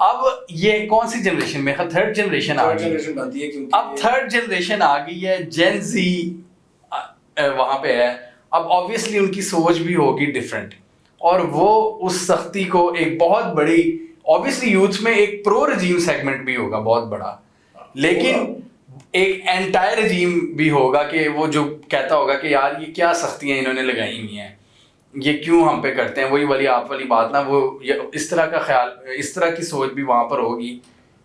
اب یہ کون سی جنریشن میں, تھرڈ جنریشن آ گئی. اب تھرڈ جنریشن آ گئی ہے, جین زی وہاں پہ ہے. اب آبویسلی ان کی سوچ بھی ہوگی ڈفرینٹ, اور وہ اس سختی کو ایک بہت بڑی آبویسلی یوتھ میں ایک پرو رجیم سیگمنٹ بھی ہوگا بہت بڑا, لیکن ایک اینٹائر رجیم بھی ہوگا کہ وہ جو کہتا ہوگا کہ یار یہ کیا سختیاں انہوں نے لگائی ہوئی ہیں, یہ کیوں ہم پہ کرتے ہیں, وہی والی آپ والی بات نا, وہ اس طرح کا خیال, اس طرح کی سوچ بھی وہاں پر ہوگی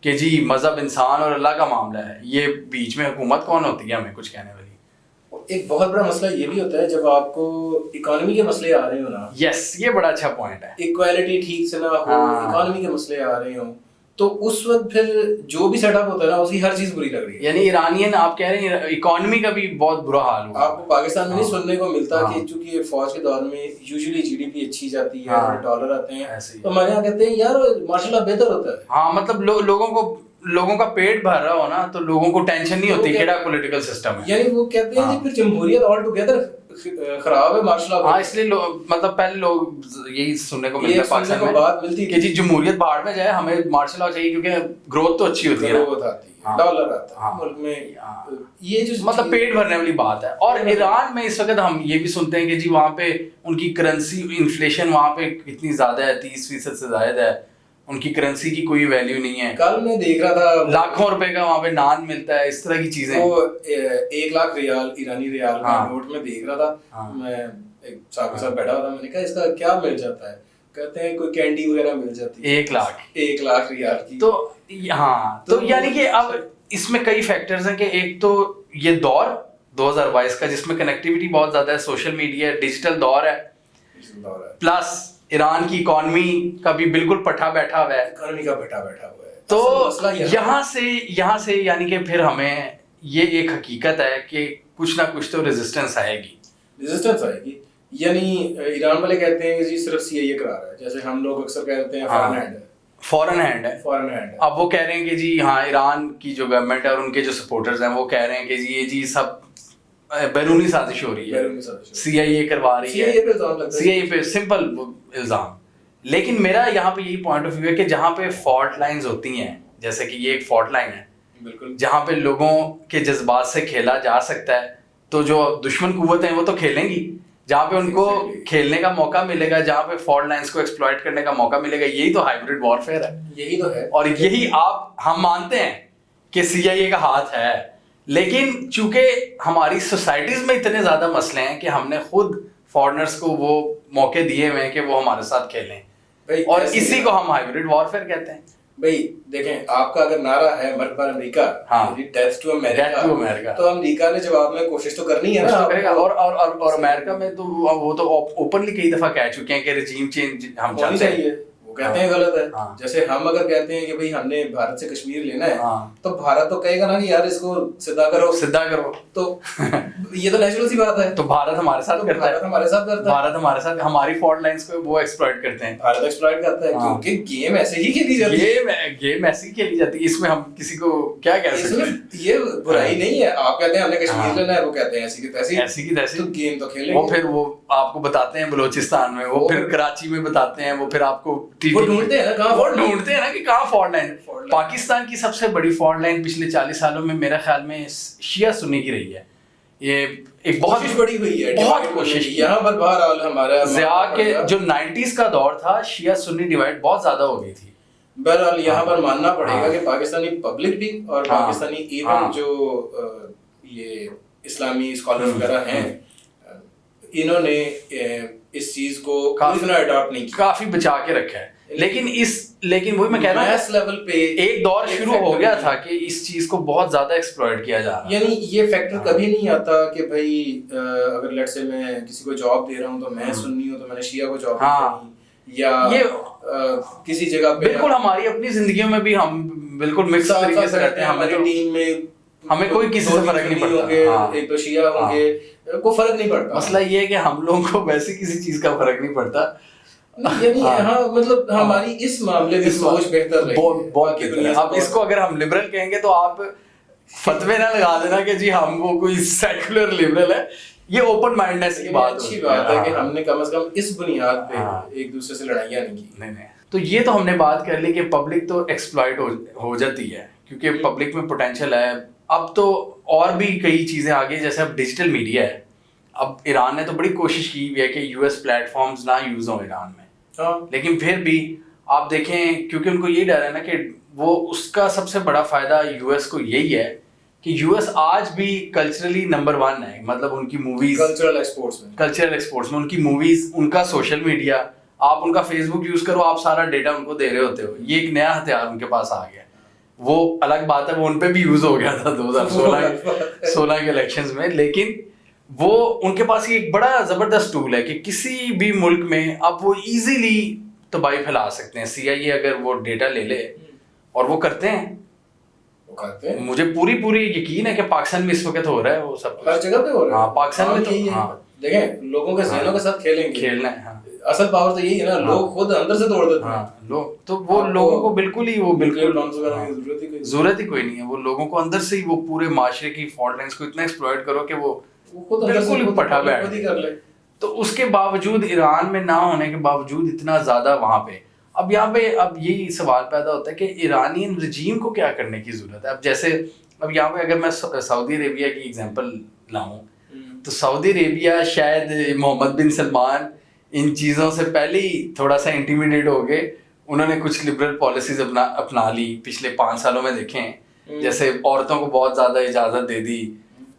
کہ جی مذہب انسان اور اللہ کا معاملہ ہے, یہ بیچ میں حکومت کون ہوتی ہے ہمیں کچھ کہنے والی. ایک بہت بڑا مسئلہ یہ بھی ہوتا ہے جب آپ کو اکانومی کے مسئلے آ رہے ہو نا, یس یہ بڑا اچھا پوائنٹ ہے, ایکوالٹی ٹھیک سے نہ ہو, اکانومی کے مسئلے آ رہے ہوں, تو اس وقت پھر جو بھی سیٹ اپ ہوتا ہے نا اس کی ہر چیز بری لگ رہی ہے. یعنی ایرانین آپ کہہ رہے ہیں اکانومی کا بھی بہت برا حال ہوا. آپ کو پاکستان میں نہیں سننے کو ملتا کہ چونکہ فوج کے دور میں یوزلی جی ڈی پی اچھی جاتی ہے, ڈالر آتے ہیں, تو ہمارے یہاں کہتے ہیں یار ماشاء اللہ بہتر ہوتا ہے. ہاں مطلب لوگوں کا پیٹ بھر رہا ہو نا تو لوگوں کو ٹینشن نہیں ہوتی کیڑا پولیٹیکل سسٹم ہے. یعنی وہ کہتے ہیں پھر جمہوریت آل ٹوگیدر خراب ہے ماشاء اللہ. ہاں اس لیے مطلب پہلے لوگ یہی سننے کو ملتا ہے پاکستان میں بات ملتی کہ جی جمہوریت باہر میں جائے, ہمیں مارشل لا چاہیے کیونکہ گروتھ تو اچھی ہوتی ہے, گروتھ آتی ہے, ڈالر آتا ہے ملک میں, یہ جو مطلب پیٹ بھرنے والی بات ہے. اور ایران میں اس وقت ہم یہ بھی سنتے ہیں کہ جی وہاں پہ ان کی کرنسی انفلیشن وہاں پہ اتنی زیادہ ہے, 30% سے زائد ہے, ان کی کرنسی کی کوئی ویلیو نہیں ہے. کل میں دیکھ رہا تھا لاکھوں روپے کا وہاں پہ نان ملتا ہے, اس طرح کی چیزیں. وہ 1 لاکھ ریال ایرانی ریال کا نوٹ میں دیکھ رہا تھا, میں ایک صاحب کے ساتھ بیٹھا ہوا تھا, میں نے کہا اس کا کیا مل جاتا ہے, کہتے ہیں کوئی کینڈی وغیرہ مل جاتی ہے 1 لاکھ ریال کی. تو ہاں تو یعنی کہ اب اس میں کئی فیکٹرز ہیں کہ ایک تو یہ دور 2022 کا جس میں کنیکٹیوٹی بہت زیادہ ہے, سوشل میڈیا, ڈیجیٹل دور ہے, پلس ایران کی اکانومی کا بھی بالکل پٹھا بیٹھا ہوا ہے, اکانومی کا پٹھا بیٹھا ہوا ہے. تو یہاں سے یعنی کہ پھر ہمیں یہ ایک حقیقت ہے کہ کچھ نہ کچھ تو ریزسٹنس آئے گی. یعنی ایران والے کہتے ہیں کہ جی صرف سی آئی اے کرا رہا ہے, جیسے ہم لوگ اکثر کہتے ہیں فورن ہینڈ ہے. اب وہ کہہ رہے ہیں کہ جی ہاں ایران کی جو گورنمنٹ ہے اور ان کے جو سپورٹرز ہیں وہ کہہ رہے ہیں کہ جی یہ جی سب بیرونی سازش ہو رہی ہے, سی آئی اے کروا رہی ہے, سی آئی اے پہ سمپل الزام. لیکن میرا یہاں پہ یہی پوائنٹ آف ویو ہے کہ جہاں پہ فالٹ لائنز ہوتی ہیں, جیسے کہ یہ ایک فالٹ لائن ہے بالکل, جہاں پہ لوگوں کے جذبات سے کھیلا جا سکتا ہے, تو جو دشمن قوت ہیں وہ تو کھیلیں گی, جہاں پہ ان کو کھیلنے کا موقع ملے گا, جہاں پہ فالٹ لائنز کو ایکسپلائٹ کرنے کا موقع ملے گا. یہی تو ہائبرڈ وارفیئر ہے, یہی تو ہے. اور یہی ہم مانتے ہیں کہ سی آئی اے کا ہاتھ ہے, لیکن چونکہ ہماری سوسائٹیز میں اتنے زیادہ مسئلے ہیں کہ ہم نے خود فارنرز کو وہ موقع دیے ہوئے ہیں کہ وہ ہمارے ساتھ کھیلیں, اور اسی کو ہم ہائبرڈ وارفیئر کہتے ہیں. بھائی دیکھیں, آپ کا اگر نعرہ ہے مرد پر امریکہ, ڈیتھ ٹو امریکہ, تو امریکہ نے جواب میں کوشش تو کرنی ہے نا. اور امریکہ میں تو وہ تو اوپنلی کئی دفعہ کہہ چکے ہیں کہ رجیم چینج ہم چاہتے ہیں. وہ کہتے ہیں غلط ہے. جیسے ہم اگر کہتے ہیں کہ بھائی ہم نے بھارت سے کشمیر لینا ہے, تو بھارت تو کہے گا نا کہ یار اس کو سدھا کرو, تو یہ تو نیچرل سی بات ہے. تو بھارت ہمارے ساتھ کرتا ہے, بھارت ہمارے ساتھ ہماری فالٹ لائنز کو وہ ایکسپلائٹ کرتے ہیں. بھارت ایکسپلائٹ کرتا ہے کیونکہ گیم ایسے ہی کھیلی جاتی ہے, گیم ایسے ہی کھیلی جاتی ہے. اس میں ہم کسی کو کیا کہہ سکتے ہیں, یہ برائی نہیں ہے. آپ کہتے ہیں ہم نے کشمیر لینا ہے, وہ کہتے ہیں ایسی کی تیسی, تو گیم تو کھیلیں. وہ پھر وہ آپ کو بتاتے ہیں بلوچستان میں, وہ پھر کراچی میں بتاتے ہیں, وہ پھر آپ کو ڈھونڈتے ہیں نا کہ کہاں فالٹ لائن. پاکستان کی سب سے بڑی فالٹ لائن پچھلے 40 سالوں میں میرے خیال میں شیعہ سنی کی رہی ہے. یہ ایک بہت بڑی ہوئی ہے, بہت کوشش یہاں پر بہرحال ہمارا ضیاء کے جو 90s کا دور تھا, شیعہ سنی ڈیوائڈ بہت زیادہ ہو گئی تھی. بہرحال یہاں پر ماننا پڑے گا کہ پاکستانی پبلک بھی اور پاکستانی ایون جو یہ اسلامی اسکالرز وغیرہ ہیں, انہوں نے اس چیز کو اتنا اڈاپٹ نہیں کیا, کافی بچا کے رکھا ہے. لیکن وہی میں کہہ رہا ہوں لیول پہ ایک دور شروع ہو گیا تھا کہ اس چیز کو بہت زیادہ ایکسپلائٹ کیا جا رہا ہے. یعنی یہ فیکٹر کبھی نہیں آتا کہ بھائی اگر لیٹ سے میں کسی کو جاب دے رہا ہوں تو میں سنی ہوں تو میں نے شیعہ کو جاب دی, یا کسی جگہ پہ بالکل ہماری اپنی زندگیوں میں بھی ہم بالکل مکس طریقے سے رہتے ہیں. ہماری ٹیم میں ہمیں کوئی کسی سے فرق نہیں پڑتا, ایک تو شیعہ ہوں گے, کوئی فرق نہیں پڑتا. مسئلہ یہ ہے کہ ہم لوگوں کو ویسے کسی چیز کا فرق نہیں پڑتا. یعنی ہاں مطلب ہماری اس معاملے میں سوچ بہتر رہی. اب اس کو اگر ہم لبرل کہیں گے تو آپ فتوے نہ لگا دینا کہ جی ہم وہ کوئی سیکولر لبرل ہے. یہ اوپن مائنڈنس کی بات اچھی بات ہے کہ ہم نے کم از کم اس بنیاد پہ ایک دوسرے سے لڑائیاں نہیں کی. نہیں تو یہ تو ہم نے بات کر لی کہ پبلک تو ایکسپلائٹ ہو جاتی ہے کیونکہ پبلک میں پوٹینشیل ہے. اب تو اور بھی کئی چیزیں آگے, جیسے اب ڈیجیٹل میڈیا ہے, اب ایران نے تو بڑی کوشش کی ہوئی ہے کہ یو ایس پلیٹ فارمز نہ یوز ہوں ایران میں، لیکن پھر بھی آپ دیکھیں کیونکہ ان کو یہ ڈر ہے نا کہ وہ اس کا سب سے بڑا فائدہ یو ایس کو یہی ہے کہ یو ایس آج بھی کلچرلی نمبر 1 ہے، مطلب ان کی موویز کلچرل ایکسپورٹس میں ان کی موویز، ان کا سوشل میڈیا، آپ ان کا فیس بک یوز کرو، آپ سارا ڈیٹا ان کو دے رہے ہوتے ہو، یہ ایک نیا ہتھیار ان کے پاس آ گیا. وہ الگ بات ہے وہ ان پہ بھی یوز ہو گیا تھا 2016 کے الیکشنز میں، لیکن وہ ان کے پاس یہ ایک بڑا زبردست ٹول ہے کہ کسی بھی ملک میں اب وہ ایزیلی تباہی پھیلا سکتے ہیں. CIA اگر وہ ڈیٹا لے لے اور وہ کرتے ہیں، مجھے پوری یقین ہے کہ پاکستان میں اس وقت ہو رہا ہے وہ سب ہر جگہ پہ ہو رہا ہے. ہاں پاکستان میں تو ہاں دیکھیں لوگوں کے ذہنوں کے ساتھ کھیلنا ہے. اصل پاور تو یہی ہے نا، لوگ خود اندر سے توڑ دیتے ہیں. لوگ تو وہ لوگوں کو بالکل ضرورت ہی کوئی نہیں ہے. وہ لوگوں کو اندر سے ہی وہ پورے معاشرے کی فالٹ لائنز کو اتنا ایکسپلوئٹ کرو کہ وہ بالکل پٹا بیٹھ جائے. تو اس کے باوجود ایران میں نہ ہونے کے باوجود اتنا زیادہ وہاں پہ اب یہاں پہ اب یہی سوال پیدا ہوتا ہے کہ ایرانین رجیم کو کیا کرنے کی ضرورت ہے. اب جیسے اب یہاں پہ اگر میں سعودی عربیہ کی ایگزامپل لاؤں تو سعودی عربیہ شاید محمد بن سلمان ان چیزوں سے پہلے ہی تھوڑا سا انٹیمیڈیٹ ہو گئے. انہوں نے کچھ لبرل پالیسیز اپنا لی پچھلے 5 سالوں میں. دیکھیں جیسے عورتوں کو بہت زیادہ اجازت دے دی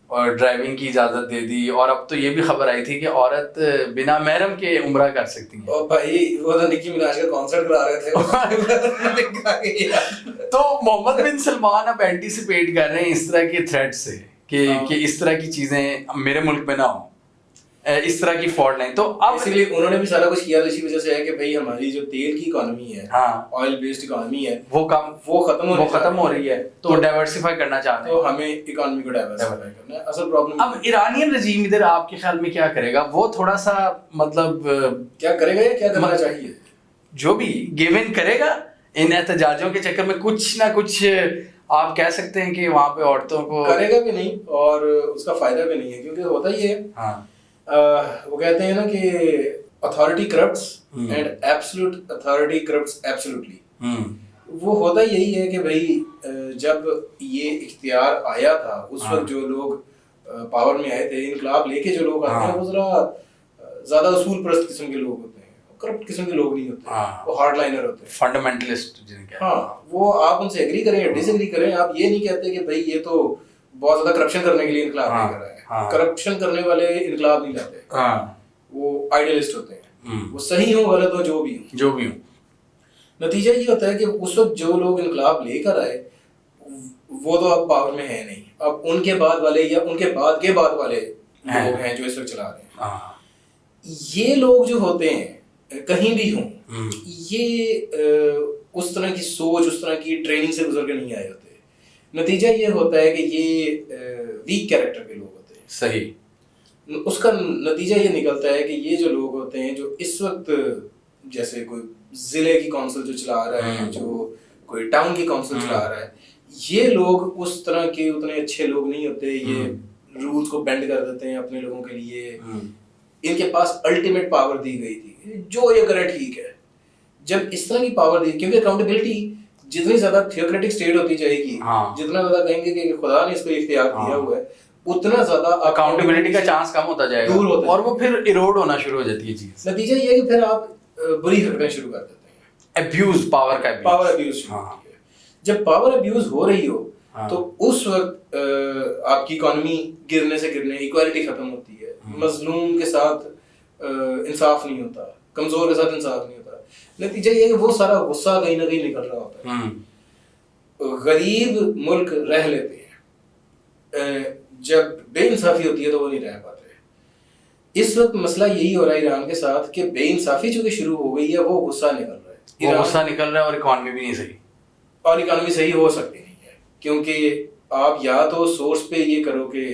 اور ڈرائیونگ کی اجازت دے دی، اور اب تو یہ بھی خبر آئی تھی کہ عورت بنا محرم کے عمرہ کر سکتی ہیں. اور بھائی وہ تو نکی مناج کا کنسرٹ کرا رہے تھے. تو محمد بن سلمان اب اینٹیسپیٹ کر رہے ہیں اس طرح کے تھریٹ سے کہ اس طرح کی چیزیں میرے ملک میں نہ ہوں، اس طرح کی فالٹ لائن. تو اب اسی لیے انہوں نے بھی سارا کچھ کیا، تو اسی وجہ سے ہے کہ بھائی ہماری جو تیل کی اکانومی ہے، آئل بیسڈ اکانومی ہے، وہ ختم ہو رہی ہے. تو ڈائیورسفائی کرنا چاہتے ہیں، تو ہمیں اکانومی کو ڈائیورسفائی کرنا ہے. اصل پرابلم اب ایرانین رجیم ادھر آپ کے خیال میں کیا کرے گا؟ وہ تھوڑا سا مطلب کیا کرے گا یا کیا کرنا چاہیے، جو بھی گیو ان کرے گا ان احتجاجوں کے چکر میں کچھ نہ کچھ. آپ کہہ سکتے ہیں کہ وہاں پہ عورتوں کو کرے گا بھی نہیں اور اس کا فائدہ بھی نہیں ہے، کیونکہ ہوتا ہی ہے وہ کہتے ہیں نا کہ authority corrupts and absolute authority corrupts absolutely. وہ ہوتا یہی ہے کہ بھائی جب یہ اختیار آیا تھا اس وقت جو لوگ پاور میں آئے تھے، انقلاب لے کے جو لوگ آتے ہیں وہ ذرا زیادہ اصول پرست قسم کے لوگ ہوتے ہیں، کرپٹ قسم کے لوگ نہیں ہوتے، وہ ہارڈ لائنر ہوتے ہیں، فنڈامنٹلسٹ. ہاں وہ آپ ان سے ایگری کریں یا ڈس ایگری کریں، آپ یہ نہیں کہتے کہ بھائی یہ تو بہت زیادہ کرپشن کرنے کے لیے انقلاب نہیں کر رہا ہے. کرپشن کرنے والے انقلاب نہیں لاتے، وہ آئیڈیلسٹ ہوتے ہیں، وہ صحیح ہو غلط ہو جو بھی ہو. نتیجہ یہ ہوتا ہے کہ اس وقت جو لوگ انقلاب لے کر آئے وہ تو اب پاور میں ہے نہیں، اب ان کے بعد والے یا ان کے بعد کے بعد والے لوگ ہیں جو اس وقت چلا رہے ہیں. یہ لوگ جو ہوتے ہیں کہیں بھی ہوں، یہ اس طرح کی سوچ، اس طرح کی ٹریننگ سے گزر کے نہیں آئے ہوتے. نتیجہ یہ ہوتا ہے کہ یہ ویک کیریکٹر کے لوگ ہوتے ہیں. صحیح. اس کا نتیجہ یہ نکلتا ہے کہ یہ جو لوگ ہوتے ہیں جو اس وقت جیسے کوئی ضلع کی کونسل جو چلا رہا ہے، جو کوئی ٹاؤن کی کونسل چلا رہا ہے، یہ لوگ اس طرح کے اتنے اچھے لوگ نہیں ہوتے. یہ رولز کو بینڈ کر دیتے ہیں اپنے لوگوں کے لیے. ان کے پاس الٹیمیٹ پاور دی گئی تھی، جو یہ کرے ٹھیک ہے. جب اس طرح کی پاور دی، کیونکہ اکاؤنٹیبلٹی جتنی زیادہ تھیوکریٹک اسٹیٹ ہوتی جائے گی، جتنا زیادہ کہیں گے کہ خدا نے اس کو اختیار دیا ہوا ہے، اتنا زیادہ اکاؤنٹیبلٹی کا چانس کم ہوتا جائے گا اور وہ پھر ایروڈ ہونا شروع ہو جاتی ہے چیز. نتیجہ یہ ہے کہ پھر آپ بری حرکتیں شروع کر دیتے ہیں. ابیوز، پاور کا ابیوز شروع ہوتی ہے. جب پاور ابیوز ہو رہی ہو تو اس وقت آپ کی اکانومی گرنے سے گرنے، ایکوالٹی ختم ہوتی ہے، مظلوم کے ساتھ انصاف نہیں ہوتا، کمزور کے ساتھ انصاف نہیں ہوتا. نتیجہ یہ ہے کہ وہ سارا غصہ کہیں نہ کہیں نکل رہا ہوتا ہے. غریب ملک رہ لیتے ہیں، جب بے انصافی ہوتی ہے تو وہ نہیں رہ پاتے. اس وقت مسئلہ یہی ہو رہا ہے ایران کے ساتھ کہ بے انصافی چونکہ شروع ہو گئی ہے، وہ غصہ نکل رہا ہے، وہ غصہ نکل رہا ہے اور اکانومی بھی نہیں صحیح، اور اکانومی صحیح ہو سکتی نہیں ہے. کیونکہ آپ یا تو سورس پہ یہ کرو کہ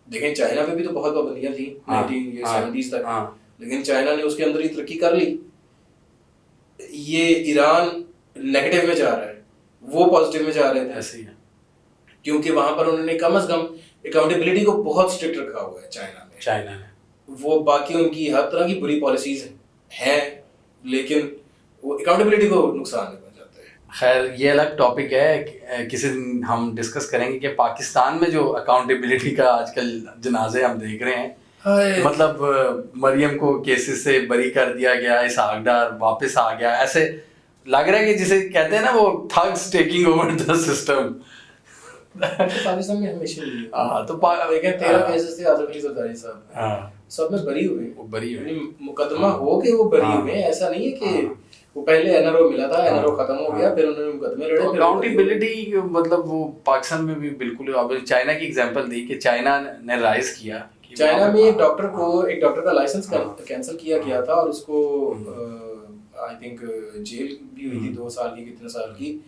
دیکھیں چائنا پہ بھی تو بہت پابندیاں تھیں 1970s تک، لیکن چائنا نے اس کے اندر ہی ترقی کر لی. یہ ایران نیگیٹو میں جا رہا ہے، وہ پازیٹیو میں جا رہے تھے. ایسے ہی ہے کیونکہ وہاں پر انہوں نے کم از کم اکاؤنٹیبلٹی کو بہت اسٹرکٹ رکھا ہوا ہے چائنا نے. وہ باقی ان کی ہر طرح کی بری پالیسیز ہیں لیکن وہ اکاؤنٹیبلٹی کو نقصان نہیں پہنچاتے ہیں. خیر یہ الگ ٹاپک ہے، کسی دن ہم ڈسکس کریں گے کہ پاکستان میں جو اکاؤنٹیبلٹی کا آج کل جنازے ہم دیکھ رہے ہیں مطلب مریم کو کیسز سے بری کر دیا گیا, اسحاق ڈار واپس آ گیا, ایسے لگ رہا ہے کہ جسے کہتے ہیں نا وہ thugs taking over the system. Pakistan میں ہمیشہ تو 13 کیسز تھے آصف علی زرداری صاحب, سب میں بری ہوئے, مقدمہ ہو کے وہ بری ہوئے. ایسا نہیں ہے کہ وہ پہلے این آر او ملا تھا, این آر او ختم ہو گیا, پھر انہوں نے مقدمے لڑے. اکاؤنٹیبلٹی مطلب وہ پاکستان میں بھی بالکل. اب چائنا کی ایگزامپل دی کہ چائنا نے رائز کیا, چائنا میں ایک ڈاکٹر کا لائسنس کینسل کیا گیا تھا اور اس کو آئی تھنک جیل بھی ہوئی تھی 2 سال کی, کتنے سال کی.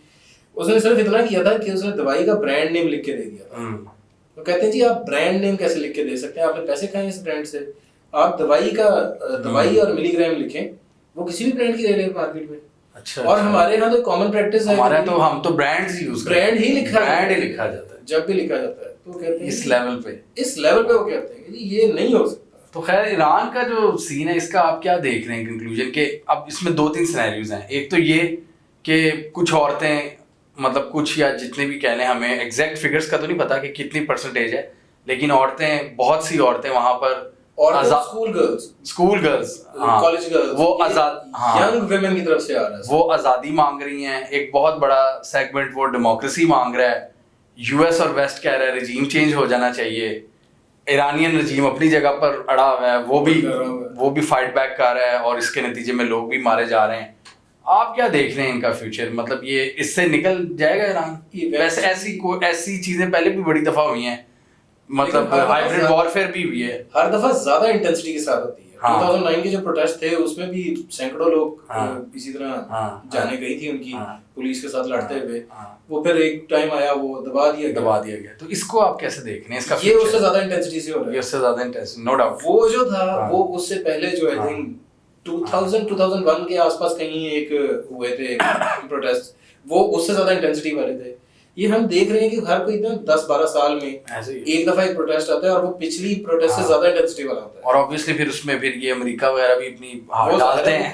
اس نے صرف اتنا کیا تھا کہ اس نے دوائی کا برانڈ نیم لکھ کے دے دیا تھا. تو کہتے ہیں جی آپ برانڈ نیم کیسے لکھ کے دے سکتے ہیں, آپ نے پیسے کھائے اس برانڈ سے, آپ دوائی اور ملی گرام لکھیں, وہ کسی بھی برانڈ کی رہ رہے مارکیٹ میں. اچھا, اور ہمارے یہاں تو کامن پریکٹس ہے, ہم تو برانڈز یوز برانڈ ہی لکھا جاتا ہے جب بھی لکھا جاتا ہے. تو کہتے ہیں اس لیول پہ وہ کہتے ہیں کہ یہ نہیں ہو سکتا. تو خیر ایران کا جو سین ہے اس کا آپ کیا دیکھ رہے ہیں کنکلوژن کہ اب اس میں 2-3 سینیریوز ہیں. ایک تو یہ کہ کچھ عورتیں مطلب کچھ یا جتنے بھی کہہ لیں, ہمیں ایگزیکٹ فگرز کا تو نہیں پتا کہ کتنی پرسنٹیج ہے, لیکن عورتیں, بہت سی عورتیں وہاں پر اسکول گرلز کالج گرلز وہ آزاد ینگ ویمن کی طرف سے آ رہا ہے, وہ آزادی مانگ رہی ہیں. ایک بہت بڑا سیگمنٹ وہ ڈیموکریسی مانگ رہا ہے. یو ایس اور ویسٹ کہہ رہا ہے رجیم چینج ہو جانا چاہیے. ایرانین رجیم اپنی جگہ پر اڑا ہوا ہے, وہ بھی فائٹ بیک کر رہا ہے اور اس کے نتیجے میں لوگ بھی مارے جا رہے ہیں. آپ کیا دیکھ رہے ہیں ان کا فیوچر, مطلب یہ اس سے نکل جائے گا ایران؟ ویسے ایسی چیزیں پہلے بھی بڑی دفعہ ہوئی ہیں, مطلب ہائبرڈ وارفیئر بھی ہوئی ہے, ہر دفعہ زیادہ انٹینسٹی کے ساتھ ہوتی ہے. 2009 کے جو پروٹیسٹ تھے اس میں بھی سینکڑوں لوگ اسی طرح جانے گئی تھی ان کی پولیس کے ساتھ لڑتے ہوئے. وہ پھر ایک ٹائم آیا وہ دبا دیا گیا. تو اس کو آپ کیسے دیکھ رہے ہیں؟ اس کا یہ اس سے زیادہ انٹینسٹی سے ہو رہا ہے, اس سے زیادہ انٹینسٹی نو ڈاؤٹ. وہ جو تھا وہ اس سے پہلے جو آئی تھنک 2001 کے آس پاس کہیں ایک ہوئے تھے پروٹیسٹ, وہ اس سے زیادہ انٹینسٹی والے تھے. یہ ہم دیکھ رہے ہیں کہ ہر کوئی 10-12 سال میں ایک دفعہ ایک پروٹیسٹ آتا ہے اور وہ پچھلی پروٹیسٹ سے زیادہ انٹینسٹی والا ہوتا ہے. اور obviously پھر اس میں پھر یہ امریکہ وغیرہ بھی اپنی ہاتھ ڈالتے ہیں,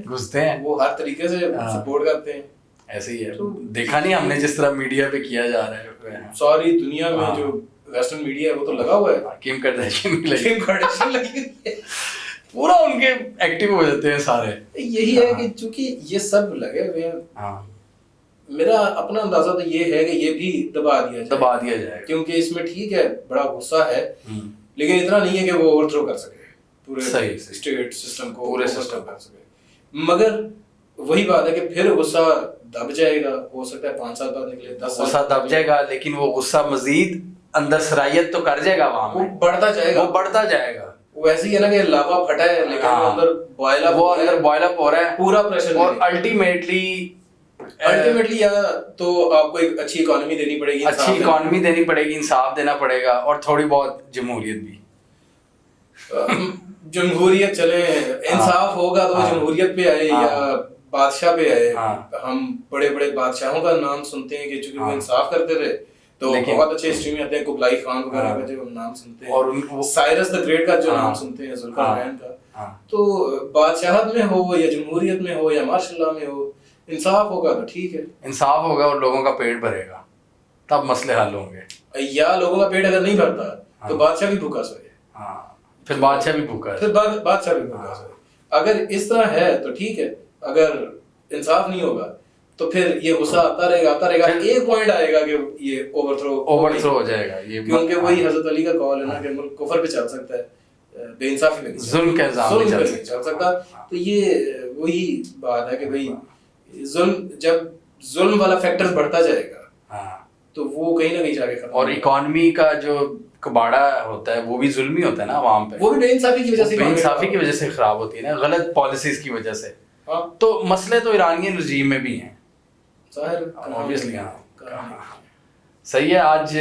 گھستے ہیں, وہ ہر طریقے سے سپورٹ کرتے ہیں. ایسے ہی ہے, دیکھا نہیں ہم نے جس طرح میڈیا پہ کیا جا رہا ہے. ساری دنیا میں جو ویسٹرن میڈیا ہے وہ تو لگا ہوا ہے, کیم کارڈیشین لگی ہے, پورا ان کے ایکٹیو ہو جاتے ہیں سارے. یہی ہے کہ چونکہ یہ سب لگے ہوئے ہیں, میرا اپنا اندازہ تو یہ ہے کہ یہ بھی دبا دیا جائے, کیونکہ اس میں ٹھیک ہے بڑا غصہ ہے, لیکن اتنا نہیں ہے کہ وہ اوور تھرو کر سکے پورے اسٹیٹ سسٹم کو, پورے سسٹم کر سکے. مگر وہی بات ہے کہ پھر غصہ دب جائے گا, ہو سکتا ہے 5 سال بعد نکلے, 10 سال غصہ دب جائے گا, لیکن وہ غصہ مزید اندر سرائیت تو کر جائے گا, وہاں وہ بڑھتا جائے گا. ویسے ہی ہے نا کہ لاوا پھٹا ہے لیکن اندر بوائل اپ ہو رہا ہے پورا پریشر, اور الٹیمیٹلی یا تو آپ کو ایک اچھی اکانومی دینی پڑے گی, انصاف دینا پڑے گا, اور تھوڑی بہت جمہوریت بھی. جمہوریت چلے, انصاف ہوگا تو جمہوریت پہ آئے یا بادشاہ پہ آئے. ہم بڑے بڑے بادشاہوں کا نام سنتے ہیں کہ چونکہ وہ انصاف کرتے تھے تو بہت اچھے ہسٹری میں آتے ہیں. قبلائی خان وغیرہ کا جو نام سنتے ہیں, اور سائرس دی گریٹ کا جو نام سنتے ہیں, ذوالقرنین کا. تو بادشاہت میں ہو یا جمہوریت میں ہو یا مارشاء اللہ میں ہو, انصاف ہوگا تو ٹھیک ہے, انصاف ہوگا اور لوگوں کا پیٹ بھرے گا, تب مسئلے حل ہوں گے. یا لوگوں کا پیٹ اگر نہیں بھرتا تو بادشاہ بھی بھوکا سوئے, پھر بادشاہ بھی بھوکا سوئے. اگر اس طرح ہے تو ٹھیک ہے, اگر انصاف نہیں ہوگا تو پھر یہ غصہ آتا رہے گا. ایک پوائنٹ آئے گا کہ یہ اوور تھرو ہو جائے گا, کیونکہ وہی حضرت علی کا قول ہے نا کہ ملک کفر پہ چل سکتا ہے, بے انصافی پہ ظلم کے الزام پہ نہیں چل سکتا. تو یہ وہی بات ہے کہ بھائی جب ظلم والا فیکٹر بڑھتا جائے گا تو وہ کہیں نہ کہیں جا کے ختم. اور اکانومی کا جو کباڑا ہوتا ہے وہ بھی ظلمی ہوتا ہے نا عوام پہ, وہ بھی بے انصافی کی وجہ سے خراب ہوتی ہے نا, غلط پالیسیز کی وجہ سے. تو مسئلے تو ایرانین رجیم میں بھی ہیں obviously. صحیح ہے. آج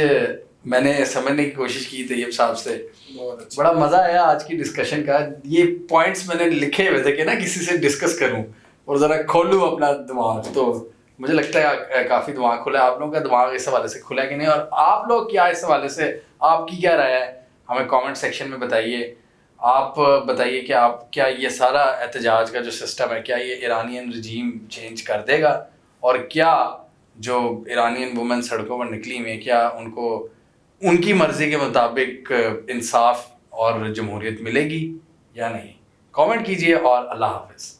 میں نے سمجھنے کی کوشش کی طیب صاحب سے, بڑا مزہ آیا آج کی ڈسکشن کا. یہ پوائنٹس میں نے لکھے ہوئے تھے کہ نا کسی سے ڈسکس کروں اور ذرا کھولوں اپنا دماغ, تو مجھے لگتا ہے کافی دماغ کھلا ہے. آپ لوگوں کا دماغ اس حوالے سے کھلا ہے کہ نہیں, اور آپ لوگ کیا اس حوالے سے, آپ کی کیا رائے ہے, ہمیں کامنٹ سیکشن میں بتائیے. آپ بتائیے کہ آپ کیا یہ سارا احتجاج کا جو سسٹم ہے کیا یہ ایرانین رجیم چینج کر دے گا, اور کیا جو ایرانین وومن سڑکوں پر نکلی ہوئی ہیں کیا ان کو ان کی مرضی کے مطابق انصاف اور جمہوریت ملے گی یا نہیں؟ کامنٹ کیجیے اور اللہ حافظ.